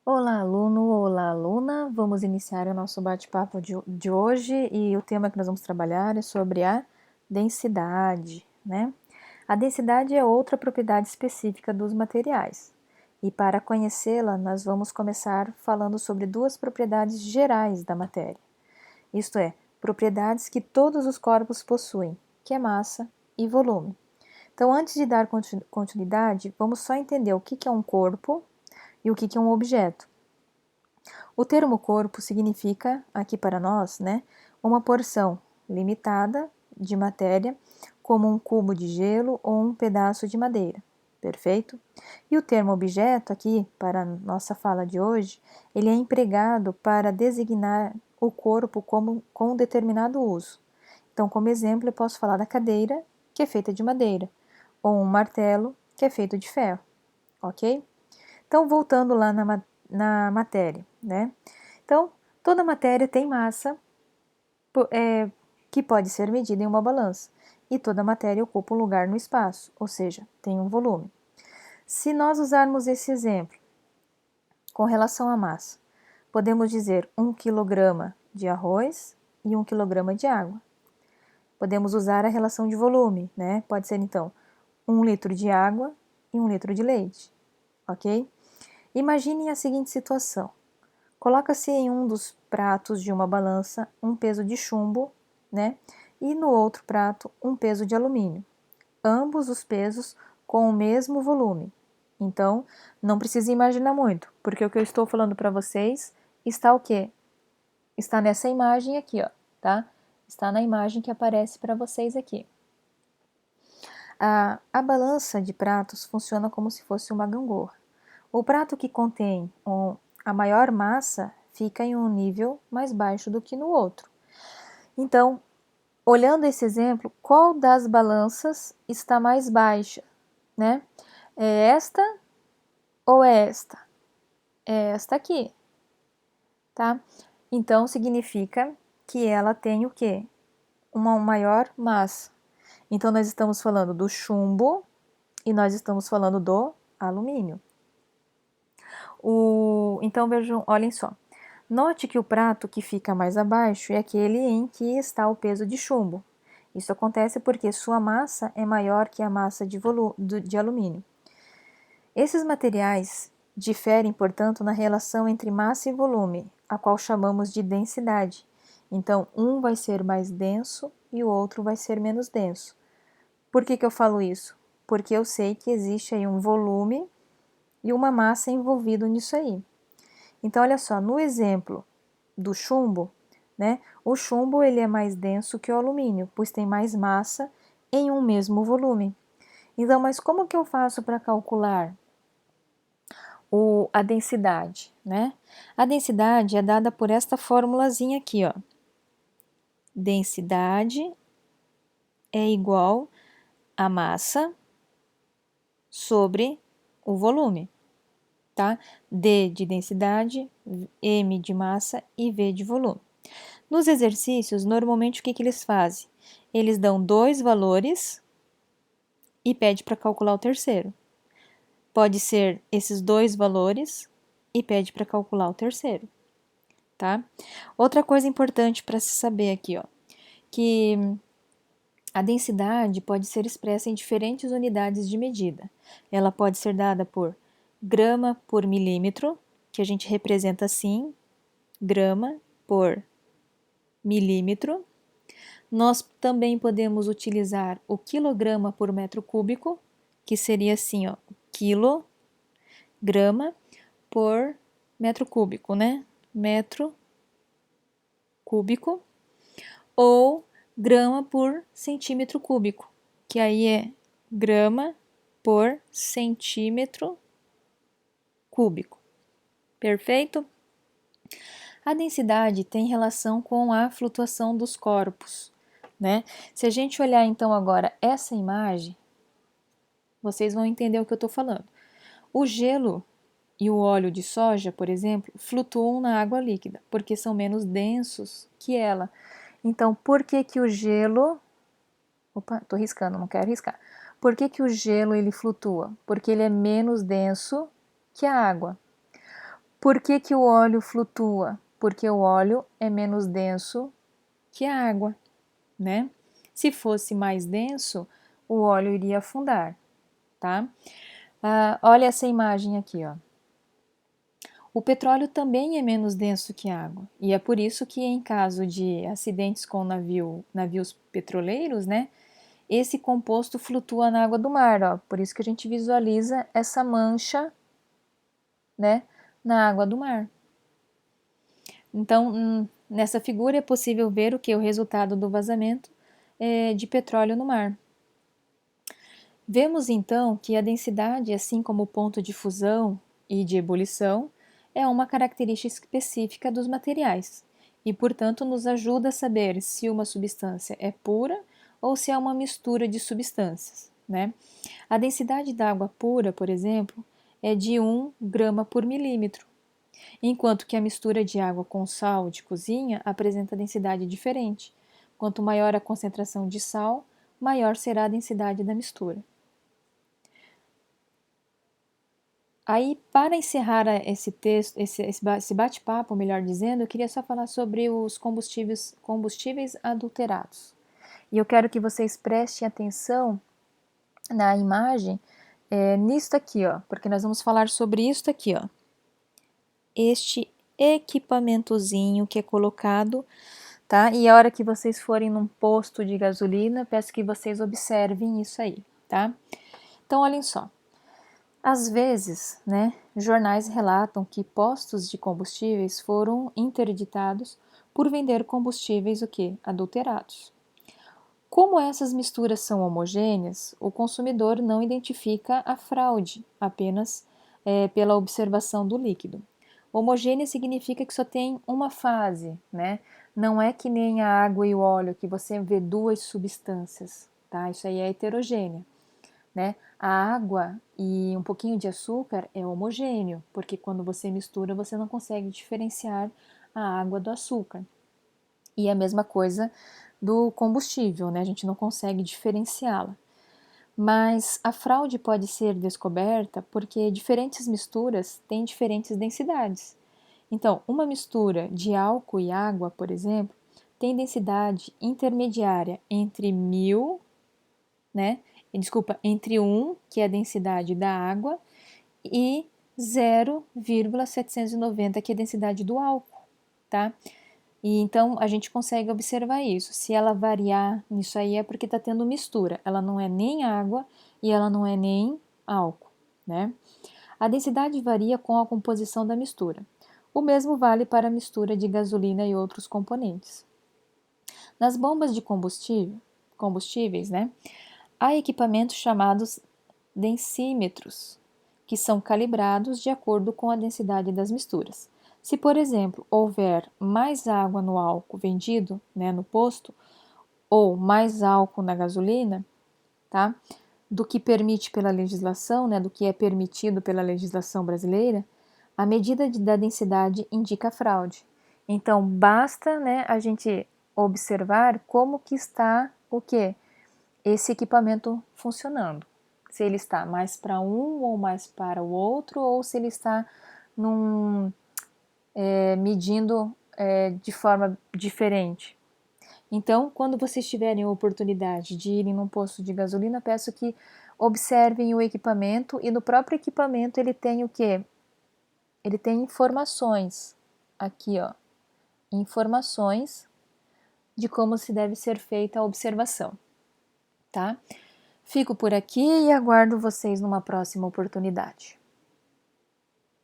Olá, aluno, olá, aluna. Vamos iniciar o nosso bate-papo de hoje e o tema que nós vamos trabalhar é sobre a densidade, né? A densidade é outra propriedade específica dos materiais. E para conhecê-la, nós vamos começar falando sobre duas propriedades gerais da matéria. Isto é, propriedades que todos os corpos possuem, que é massa e volume. Então, antes de dar continuidade, vamos só entender o que é um corpo e o que é um objeto. O termo corpo significa, aqui para nós, né, uma porção limitada de matéria, como um cubo de gelo ou um pedaço de madeira. Perfeito? E o termo objeto, aqui para a nossa fala de hoje, ele é empregado para designar o corpo com um determinado uso. Então, como exemplo, eu posso falar da cadeira, que é feita de madeira, ou um martelo, que é feito de ferro, ok? Então, voltando lá na matéria, né? Então, toda matéria tem massa que pode ser medida em uma balança, e toda matéria ocupa um lugar no espaço, ou seja, tem um volume. Se nós usarmos esse exemplo com relação à massa, podemos dizer 1 kg de arroz e 1 kg de água. Podemos usar a relação de volume, né? Pode ser então 1 litro de água e 1 litro de leite, ok? Imagine a seguinte situação. Coloca-se em um dos pratos de uma balança um peso de chumbo, né? E no outro prato um peso de alumínio. Ambos os pesos com o mesmo volume. Então, não precisa imaginar muito, porque o que eu estou falando para vocês está o quê? Está nessa imagem aqui, ó, tá? Está na imagem que aparece para vocês aqui. A balança de pratos funciona como se fosse uma gangorra. O prato que contém a maior massa fica em um nível mais baixo do que no outro. Então, olhando esse exemplo, qual das balanças está mais baixa, né? É esta ou é esta? É esta aqui, tá? Então, significa que ela tem o quê? Uma maior massa. Então, nós estamos falando do chumbo e nós estamos falando do alumínio. Então, vejam, olhem só. Note que o prato que fica mais abaixo é aquele em que está o peso de chumbo. Isso acontece porque sua massa é maior que a massa de alumínio. Esses materiais diferem, portanto, na relação entre massa e volume, a qual chamamos de densidade. Então, um vai ser mais denso e o outro vai ser menos denso. Por que eu falo isso? Porque eu sei que existe aí um volume e uma massa envolvido nisso aí. Então, olha só, no exemplo do chumbo, né? O chumbo ele é mais denso que o alumínio, pois tem mais massa em um mesmo volume. Então, mas como que eu faço para calcular a densidade, né? A densidade é dada por esta formulazinha aqui, ó. Densidade é igual a massa sobre o volume, tá? D de densidade, M de massa e V de volume. Nos exercícios, normalmente o que eles fazem? Eles dão dois valores e pede para calcular o terceiro. Pode ser esses dois valores e pede para calcular o terceiro, tá? Outra coisa importante para se saber aqui, ó, que a densidade pode ser expressa em diferentes unidades de medida. Ela pode ser dada por grama por milímetro, que a gente representa assim, grama por milímetro. Nós também podemos utilizar o quilograma por metro cúbico, que seria assim, ó, quilograma por metro cúbico, né? Metro cúbico, ou grama por centímetro cúbico, que aí é grama por centímetro cúbico. Perfeito? A densidade tem relação com a flutuação dos corpos, né? Se a gente olhar então agora essa imagem, vocês vão entender o que eu estou falando. O gelo e o óleo de soja, por exemplo, flutuam na água líquida, porque são menos densos que ela. Então, por que que o gelo... Opa, tô riscando, não quero riscar. Por que que o gelo ele flutua? Porque ele é menos denso que a água. Por que que o óleo flutua? Porque o óleo é menos denso que a água, né? Se fosse mais denso, o óleo iria afundar, tá? Olha essa imagem aqui, ó. O petróleo também é menos denso que a água, e é por isso que em caso de acidentes com navios petroleiros, né, esse composto flutua na água do mar, ó. Por isso que a gente visualiza essa mancha, né, na água do mar. Então, nessa figura é possível ver o que? O resultado do vazamento de petróleo no mar. Vemos então que a densidade, assim como o ponto de fusão e de ebulição, é uma característica específica dos materiais e, portanto, nos ajuda a saber se uma substância é pura ou se é uma mistura de substâncias, né? A densidade da água pura, por exemplo, é de 1 grama por milímetro, enquanto que a mistura de água com sal de cozinha apresenta densidade diferente. Quanto maior a concentração de sal, maior será a densidade da mistura. Aí, para encerrar esse texto, esse bate-papo, melhor dizendo, eu queria só falar sobre os combustíveis adulterados. E eu quero que vocês prestem atenção na imagem, nisto aqui, ó, porque nós vamos falar sobre isso aqui, ó. Este equipamentozinho que é colocado, tá? E a hora que vocês forem num posto de gasolina, peço que vocês observem isso aí, tá? Então, olhem só. Às vezes, né, jornais relatam que postos de combustíveis foram interditados por vender combustíveis o quê? Adulterados. Como essas misturas são homogêneas, o consumidor não identifica a fraude apenas pela observação do líquido. Homogênea significa que só tem uma fase, né? Não é que nem a água e o óleo que você vê duas substâncias, tá? Isso aí é heterogênea. Né? A água e um pouquinho de açúcar é homogêneo, porque quando você mistura você não consegue diferenciar a água do açúcar. E a mesma coisa do combustível, né? A gente não consegue diferenciá-la. Mas a fraude pode ser descoberta porque diferentes misturas têm diferentes densidades. Então, uma mistura de álcool e água, por exemplo, tem densidade intermediária entre 1000, né? Entre 1, que é a densidade da água, e 0,790, que é a densidade do álcool, tá? E então a gente consegue observar isso. Se ela variar nisso aí é porque está tendo mistura. Ela não é nem água e ela não é nem álcool, né? A densidade varia com a composição da mistura. O mesmo vale para a mistura de gasolina e outros componentes. Nas bombas de combustíveis, né? Há equipamentos chamados densímetros, que são calibrados de acordo com a densidade das misturas. Se, por exemplo, houver mais água no álcool vendido, né, no posto, ou mais álcool na gasolina, tá, do que permite pela legislação, né, do que é permitido pela legislação brasileira, a medida da densidade indica fraude. Então, basta, né, a gente observar como que está o quê? Esse equipamento funcionando. Se ele está mais para um ou mais para o outro, ou se ele está medindo de forma diferente. Então, quando vocês tiverem a oportunidade de irem num posto de gasolina, peço que observem o equipamento e no próprio equipamento ele tem o quê? Ele tem informações aqui, ó, informações de como se deve ser feita a observação, tá? Fico por aqui e aguardo vocês numa próxima oportunidade.